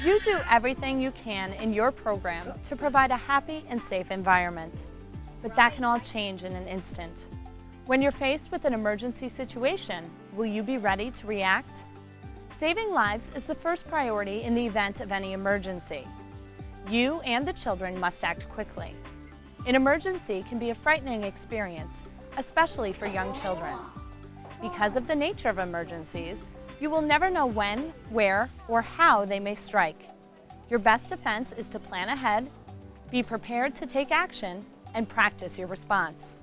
You do everything you can in your program to provide a happy and safe environment, but that can all change in an instant. When you're faced with an emergency situation, will you be ready to react? Saving lives is the first priority in the event of any emergency. You and the children must act quickly. An emergency can be a frightening experience, especially for young children. Because of the nature of emergencies, you will never know when, where, or how they may strike. Your best defense is to plan ahead, be prepared to take action, and practice your response.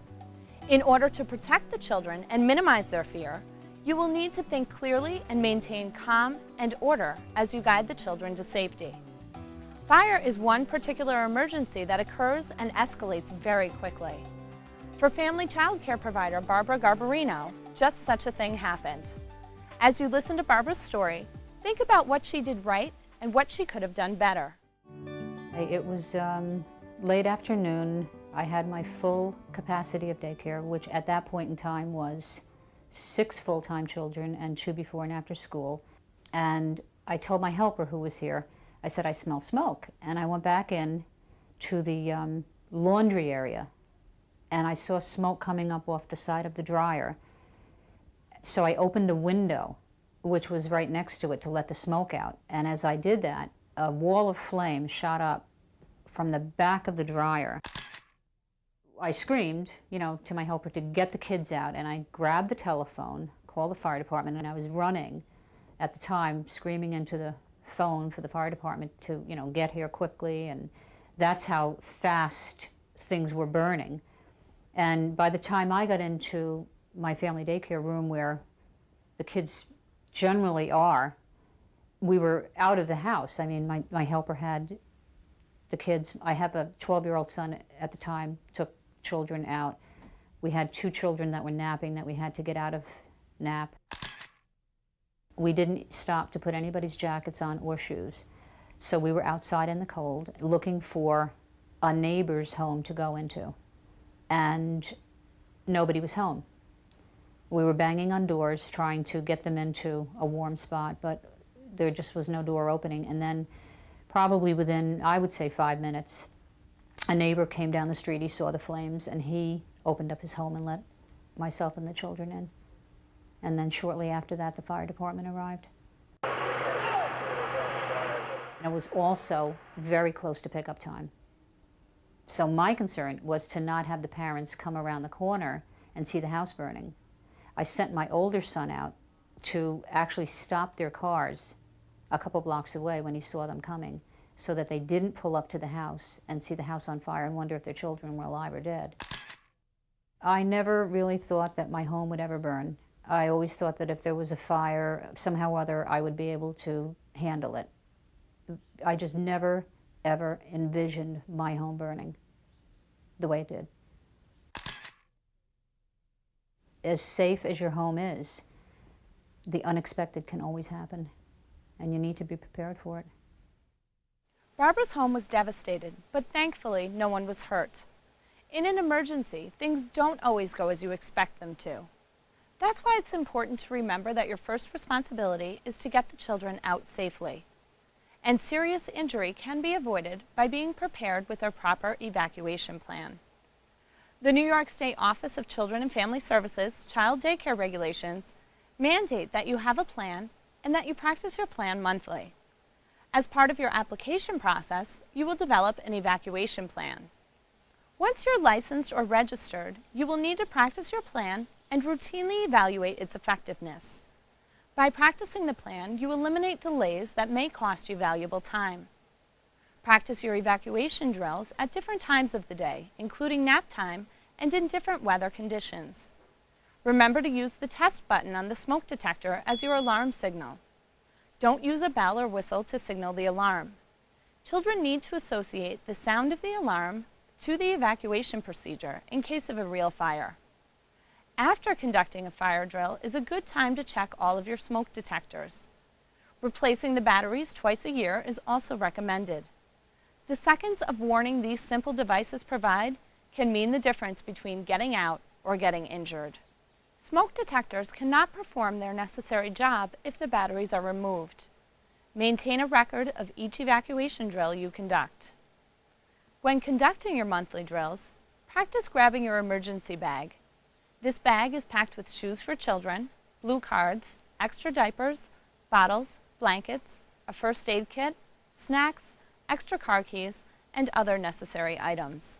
In order to protect the children and minimize their fear, you will need to think clearly and maintain calm and order as you guide the children to safety. Fire is one particular emergency that occurs and escalates very quickly. For family child care provider Barbara Garbarino, just such a thing happened. As you listen to Barbara's story, think about what she did right and what she could have done better. It was late afternoon. I had my full capacity of daycare, which at that point in time was 6 full-time children and 2 before and after school. And I told my helper who was here, I said, I smell smoke. And I went back in to the laundry area, and I saw smoke coming up off the side of the dryer. So I opened a window, which was right next to it, to let the smoke out. And as I did that, a wall of flame shot up from the back of the dryer. I screamed, to my helper to get the kids out, and I grabbed the telephone, called the fire department, and I was running at the time, screaming into the phone for the fire department to, get here quickly, and that's how fast things were burning. And by the time I got into my family daycare room where the kids generally are, we were out of the house. I mean, my helper had the kids. I have a 12-year-old son at the time, took children out. We had 2 children that were napping that we had to get out of nap. We didn't stop to put anybody's jackets on or shoes. So we were outside in the cold looking for a neighbor's home to go into. And nobody was home. We were banging on doors trying to get them into a warm spot, but there just was no door opening. And then probably within, I would say, 5 minutes, a neighbor came down the street, he saw the flames, and he opened up his home and let myself and the children in. And then shortly after that, the fire department arrived. And it was also very close to pickup time. So my concern was to not have the parents come around the corner and see the house burning. I sent my older son out to actually stop their cars a couple blocks away when he saw them coming, so that they didn't pull up to the house and see the house on fire and wonder if their children were alive or dead. I never really thought that my home would ever burn. I always thought that if there was a fire, somehow or other, I would be able to handle it. I just never, ever envisioned my home burning the way it did. As safe as your home is, the unexpected can always happen, and you need to be prepared for it. Barbara's home was devastated, but thankfully no one was hurt. In an emergency, things don't always go as you expect them to. That's why it's important to remember that your first responsibility is to get the children out safely. And serious injury can be avoided by being prepared with a proper evacuation plan. The New York State Office of Children and Family Services child daycare regulations mandate that you have a plan and that you practice your plan monthly. As part of your application process, you will develop an evacuation plan. Once you're licensed or registered, you will need to practice your plan and routinely evaluate its effectiveness. By practicing the plan, you eliminate delays that may cost you valuable time. Practice your evacuation drills at different times of the day, including nap time and in different weather conditions. Remember to use the test button on the smoke detector as your alarm signal. Don't use a bell or whistle to signal the alarm. Children need to associate the sound of the alarm to the evacuation procedure in case of a real fire. After conducting a fire drill is a good time to check all of your smoke detectors. Replacing the batteries twice a year is also recommended. The seconds of warning these simple devices provide can mean the difference between getting out or getting injured. Smoke detectors cannot perform their necessary job if the batteries are removed. Maintain a record of each evacuation drill you conduct. When conducting your monthly drills, practice grabbing your emergency bag. This bag is packed with shoes for children, blue cards, extra diapers, bottles, blankets, a first aid kit, snacks, extra car keys, and other necessary items.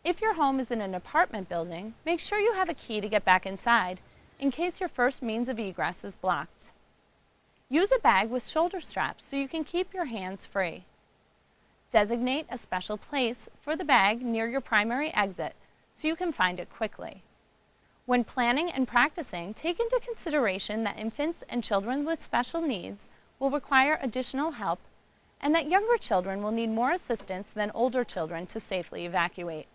If your home is in an apartment building, make sure you have a key to get back inside in case your first means of egress is blocked. Use a bag with shoulder straps so you can keep your hands free. Designate a special place for the bag near your primary exit so you can find it quickly. When planning and practicing, take into consideration that infants and children with special needs will require additional help and that younger children will need more assistance than older children to safely evacuate.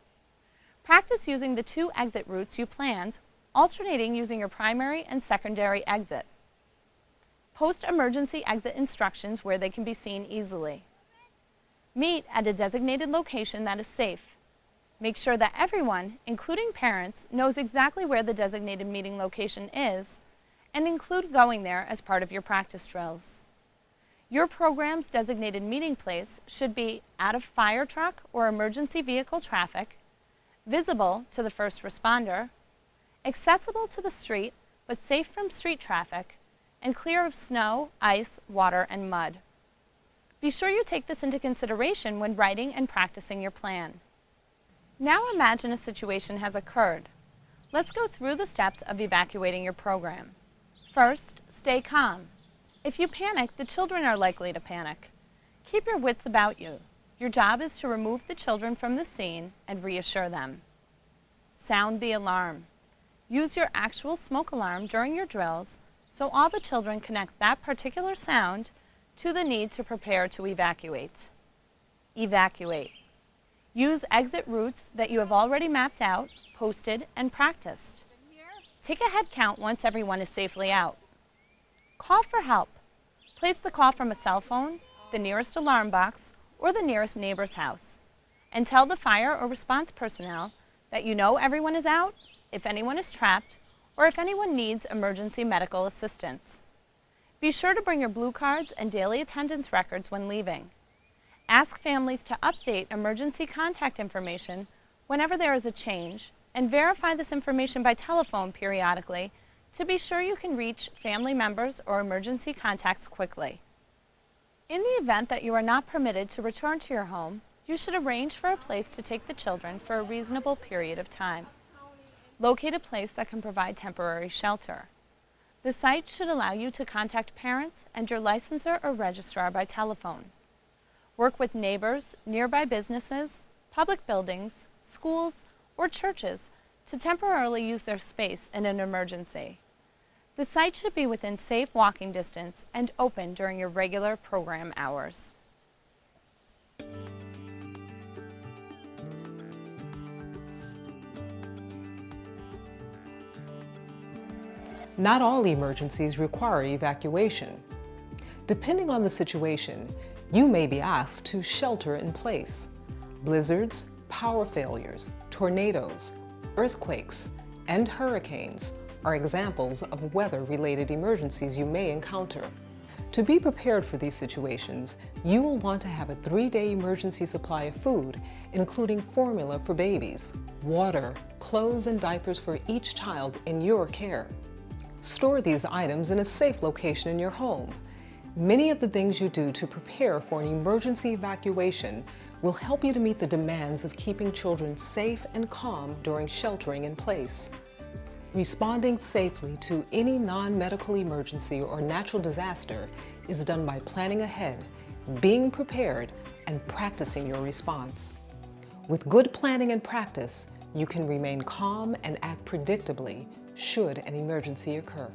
Practice using the 2 exit routes you planned, alternating using your primary and secondary exit. Post emergency exit instructions where they can be seen easily. Meet at a designated location that is safe. Make sure that everyone, including parents, knows exactly where the designated meeting location is, and include going there as part of your practice drills. Your program's designated meeting place should be out of fire truck or emergency vehicle traffic, visible to the first responder, accessible to the street but safe from street traffic, and clear of snow, ice, water, and mud. Be sure you take this into consideration when writing and practicing your plan. Now imagine a situation has occurred. Let's go through the steps of evacuating your program. First, stay calm. If you panic, the children are likely to panic. Keep your wits about you. Your job is to remove the children from the scene and reassure them. Sound the alarm. Use your actual smoke alarm during your drills so all the children connect that particular sound to the need to prepare to evacuate. Evacuate. Use exit routes that you have already mapped out, posted, and practiced. Take a head count once everyone is safely out. Call for help. Place the call from a cell phone, the nearest alarm box, or the nearest neighbor's house. And tell the fire or response personnel that you know everyone is out, if anyone is trapped, or if anyone needs emergency medical assistance. Be sure to bring your blue cards and daily attendance records when leaving. Ask families to update emergency contact information whenever there is a change, and verify this information by telephone periodically to be sure you can reach family members or emergency contacts quickly. In the event that you are not permitted to return to your home, you should arrange for a place to take the children for a reasonable period of time. Locate a place that can provide temporary shelter. The site should allow you to contact parents and your licensor or registrar by telephone. Work with neighbors, nearby businesses, public buildings, schools, or churches to temporarily use their space in an emergency. The site should be within safe walking distance and open during your regular program hours. Not all emergencies require evacuation. Depending on the situation, you may be asked to shelter in place. Blizzards, power failures, tornadoes, earthquakes, and hurricanes are examples of weather-related emergencies you may encounter. To be prepared for these situations, you will want to have a 3-day emergency supply of food, including formula for babies, water, clothes, and diapers for each child in your care. Store these items in a safe location in your home. Many of the things you do to prepare for an emergency evacuation will help you to meet the demands of keeping children safe and calm during sheltering in place. Responding safely to any non-medical emergency or natural disaster is done by planning ahead, being prepared, and practicing your response. With good planning and practice, you can remain calm and act predictably should an emergency occur.